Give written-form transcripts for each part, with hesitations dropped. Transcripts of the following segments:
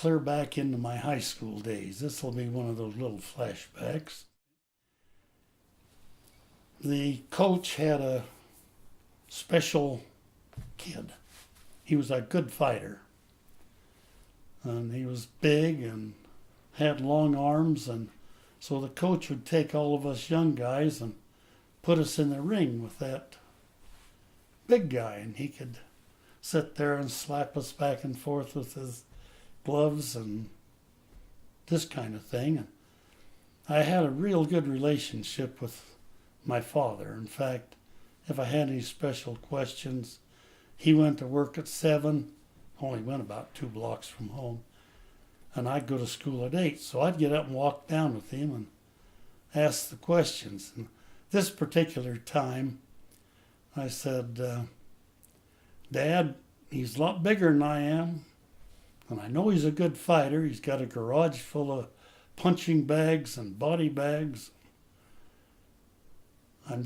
clear back into my high school days. This will be one of those little flashbacks. The coach had a special kid. He was a good fighter. And he was big and had long arms, and so the coach would take all of us young guys and put us in the ring with that big guy, and he could sit there and slap us back and forth with his gloves and this kind of thing. And I had a real good relationship with my father. In fact, if I had any special questions, he went to work at 7, only went about 2 blocks from home, and I'd go to school at 8. So I'd get up and walk down with him and ask the questions. And this particular time, I said, Dad, he's a lot bigger than I am, and I know he's a good fighter. He's got a garage full of punching bags and body bags. I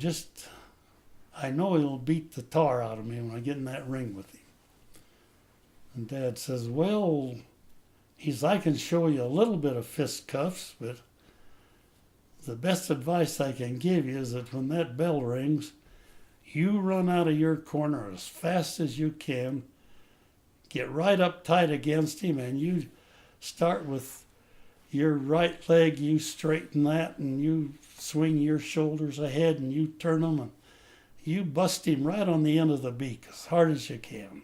know he'll beat the tar out of me when I get in that ring with him. And Dad says, well, I can show you a little bit of fistcuffs, but the best advice I can give you is that when that bell rings, you run out of your corner as fast as you can, get right up tight against him, and you start with your right leg, you straighten that, and you swing your shoulders ahead, and you turn them, and you bust him right on the end of the beak as hard as you can.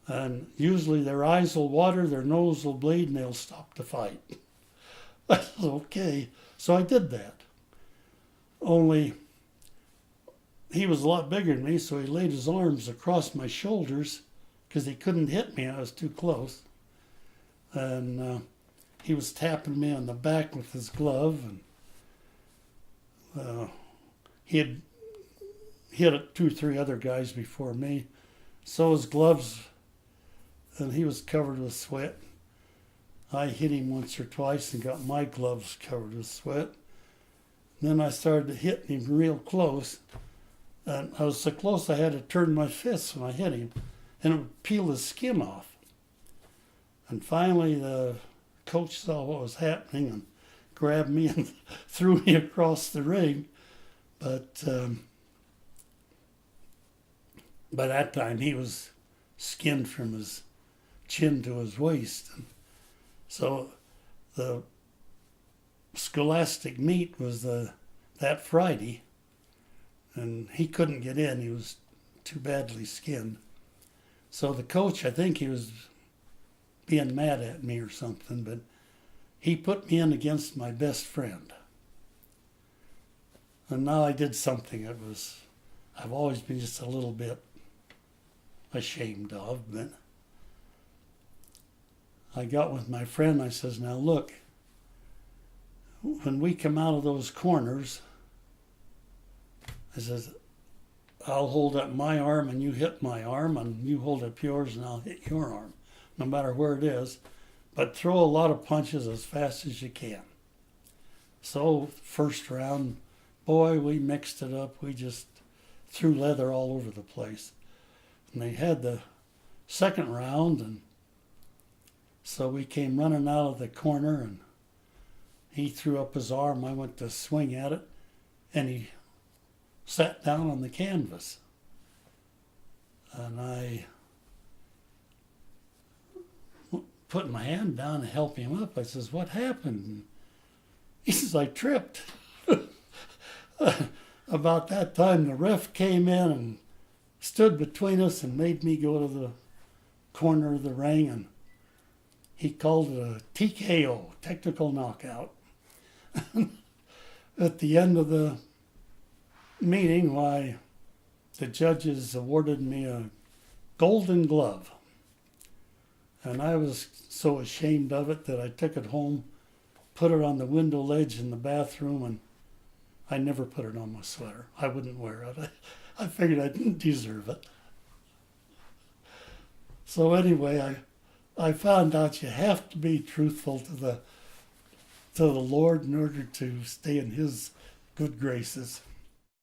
And usually their eyes will water, their nose will bleed, and they'll stop the fight. I said, okay. So I did that. Only he was a lot bigger than me, so he laid his arms across my shoulders because he couldn't hit me. I was too close. And he was tapping me on the back with his glove. And he had hit 2 or 3 other guys before me. So his gloves, and he was covered with sweat. I hit him once or twice and got my gloves covered with sweat. And then I started hitting him real close. And I was so close I had to turn my fists when I hit him, and it would peel his skin off. And finally the coach saw what was happening and grabbed me and threw me across the ring. But by that time he was skinned from his chin to his waist. And so the scholastic meet was that Friday, and he couldn't get in. He was too badly skinned. So the coach, I think he was being mad at me or something, but he put me in against my best friend. And now I did something that I've always been just a little bit ashamed of, but I got with my friend. I says, now look, when we come out of those corners, I says, I'll hold up my arm and you hit my arm, and you hold up yours and I'll hit your arm, no matter where it is. But throw a lot of punches as fast as you can. So first round, boy, we mixed it up. We just threw leather all over the place. And they had the second round, and so we came running out of the corner, and he threw up his arm. I went to swing at it, and he sat down on the canvas. And I put my hand down to help him up. I says, what happened? And he says, I tripped. About that time, the ref came in and stood between us and made me go to the corner of the ring, and he called it a TKO, technical knockout. At the end of the meeting, the judges awarded me a golden glove. And I was so ashamed of it that I took it home, put it on the window ledge in the bathroom, and I never put it on my sweater. I wouldn't wear it. I figured I didn't deserve it. So anyway, I found out you have to be truthful to the Lord in order to stay in His good graces.